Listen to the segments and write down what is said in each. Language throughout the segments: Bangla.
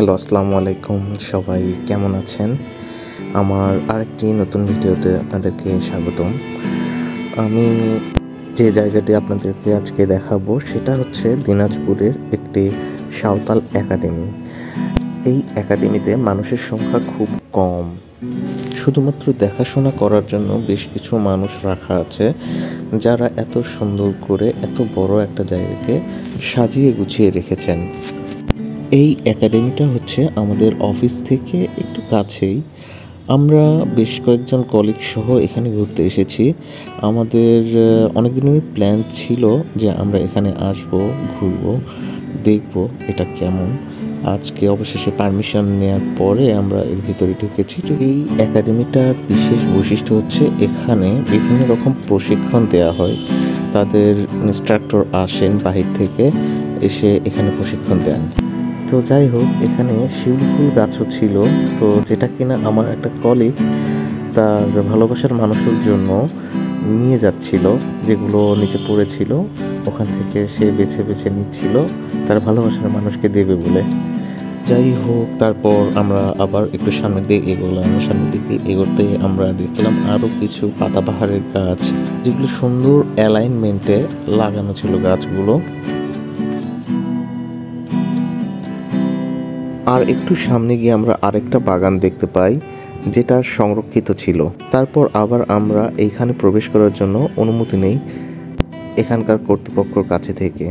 হ্যালো, আসসালামু আলাইকুম। সবাই কেমন আছেন? আমার আরেকটি নতুন ভিডিওতে আপনাদেরকে স্বাগতম। আমি যে জায়গাটি আপনাদেরকে আজকে দেখাবো সেটা হচ্ছে দিনাজপুরের একটি সাঁওতাল একাডেমি। এই একাডেমিতে মানুষের সংখ্যা খুব কম। শুধুমাত্র দেখাশোনা করার জন্য বেশ কিছু মানুষ রাখা আছে, যারা এত সুন্দর করে এত বড় একটা জায়গাকে সাজিয়ে গুছিয়ে রেখেছেন। এই একাডেমিটা হচ্ছে আমাদের অফিস থেকে একটু কাছেই। আমরা বেশ কয়েকজন কলিগ সহ এখানে ঘুরতে এসেছি। আমাদের অনেক দিনের প্ল্যান ছিল যে আমরা এখানে আসব, ঘুরব, দেখব এটা কেমন। আজকে অবশেষে পারমিশন নেওয়ার পরে আমরা এর ভিতরে ঢুকেছি। তো এই একাডেমিটার বিশেষ বৈশিষ্ট্য হচ্ছে এখানে বিভিন্ন রকম প্রশিক্ষণ দেওয়া হয়। তাদের ইনস্ট্রাক্টর আসেন বাহির থেকে, এসে এখানে প্রশিক্ষণ দেন। তো যাই হোক, এখানে শিউলি ফুল গাছও ছিল, তো যেটা কিনা আমার একটা কলিগ তার ভালোবাসার মানুষের জন্য নিয়ে যাচ্ছিল, যেগুলো নিচে পড়েছিল ওখান থেকে সে বেছে বেছে নিচ্ছিল তার ভালোবাসার মানুষকে দেবে বলে। যাই হোক, তারপর আমরা আবার একটু সামনের দিকে এগোলাম। সামনের দিকে এগোতে আমরা দেখলাম আরও কিছু পাতাবাহারের গাছ, যেগুলো সুন্দর অ্যালাইনমেন্টে লাগানো ছিল গাছগুলো। আর একটু সামনে গিয়ে আমরা আরেকটা বাগান দেখতে পাই, যেটা সংরক্ষিত ছিল। তারপর আবার আমরা এইখানে প্রবেশ করার জন্য অনুমতি নেই এখানকার কর্তৃপক্ষের কাছে থেকে।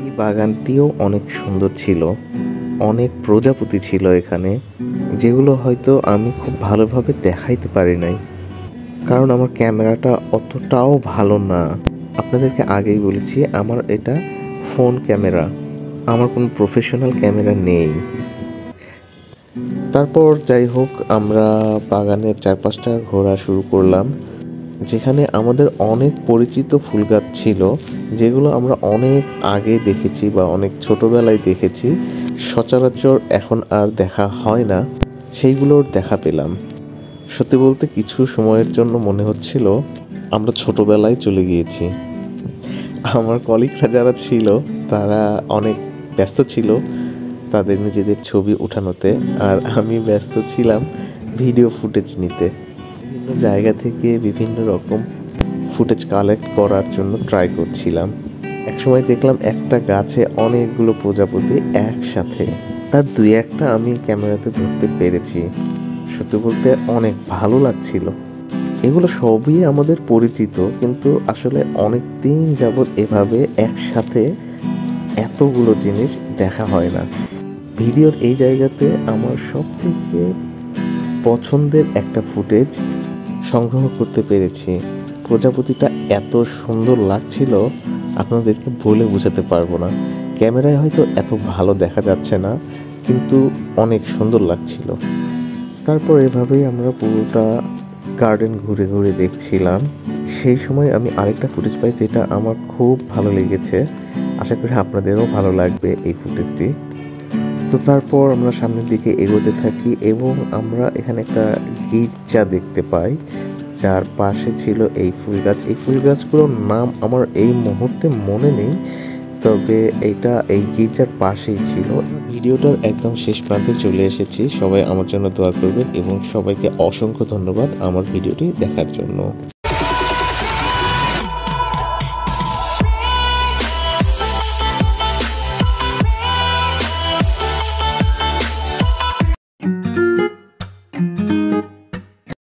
এই বাগানটিও অনেক সুন্দর ছিল, অনেক প্রজাপতি ছিল এখানে, যেগুলো হয়তো আমি খুব ভালোভাবে দেখাইতে পারি নাই, কারণ আমার ক্যামেরাটা অতটাও ভালো না। আপনাদেরকে আগেই বলেছি আমার এটা ফোন ক্যামেরা, আমার কোনো প্রফেশনাল ক্যামেরা নেই। তারপর যাই হোক, আমরা বাগানের চারপাশটা ঘোরা শুরু করলাম, যেখানে আমাদের অনেক পরিচিত ফুল গাছ ছিল, যেগুলো আমরা অনেক আগে দেখেছি বা অনেক ছোটোবেলায় দেখেছি, সচরাচর এখন আর দেখা হয় না, সেইগুলোর দেখা পেলাম। সত্যি বলতে কিছু সময়ের জন্য মনে হচ্ছিল আমরা ছোটোবেলায় চলে গিয়েছি। আমার কলিগরা যারা ছিল তারা অনেক ব্যস্ত ছিল তাদের নিজেদের ছবি ওঠানোতে, আর আমি ব্যস্ত ছিলাম ভিডিও ফুটেজ নিতে। বিভিন্ন জায়গা থেকে বিভিন্ন রকম ফুটেজ কালেক্ট করার জন্য ট্রাই করছিলাম। একসময় দেখলাম একটা গাছে অনেকগুলো প্রজাপতি একসাথে, তার দুই একটা আমি ক্যামেরাতে ধরতে পেরেছি। সত্যি বলতে অনেক ভালো লাগছিল। এগুলো সবই আমাদের পরিচিত, কিন্তু আসলে অনেক দিন যাবৎ এভাবে একসাথে এতগুলো জিনিস দেখা হয় না। ভিডিওর এই জায়গাতে আমার সব থেকে পছন্দের একটা ফুটেজ সংগ্রহ করতে পেরেছি। প্রজাপতিটা এত সুন্দর লাগছিল আপনাদেরকে বলে বোঝাতে পারবো না। ক্যামেরায় হয়তো এত ভালো দেখা যাচ্ছে না, কিন্তু অনেক সুন্দর লাগছিল। তারপর এভাবেই আমরা পুরোটা গার্ডেন ঘুরে ঘুরে দেখছিলাম। সেই সময় আমি আরেকটা ফুটেজ পাই, যেটা আমার খুব ভালো লেগেছে। আশা করি আপনাদেরও ভালো লাগবে এই ফুটেজটি। তো তারপর আমরা সামনের দিকে এগোতে থাকি এবং আমরা এখানে একটা গির্জা দেখতে পাই, যার পাশে ছিল এই ফুল গাছ। এই ফুল গাছগুলোর নাম আমার এই মুহূর্তে মনে নেই, তবে এটা এই গির্জার পাশেই ছিল। ভিডিওটার একদম শেষ প্রান্তে চলে এসেছি। সবাই আমার জন্য দোয়া করবেন এবং সবাইকে অসংখ্য ধন্যবাদ আমার ভিডিওটি দেখার জন্য।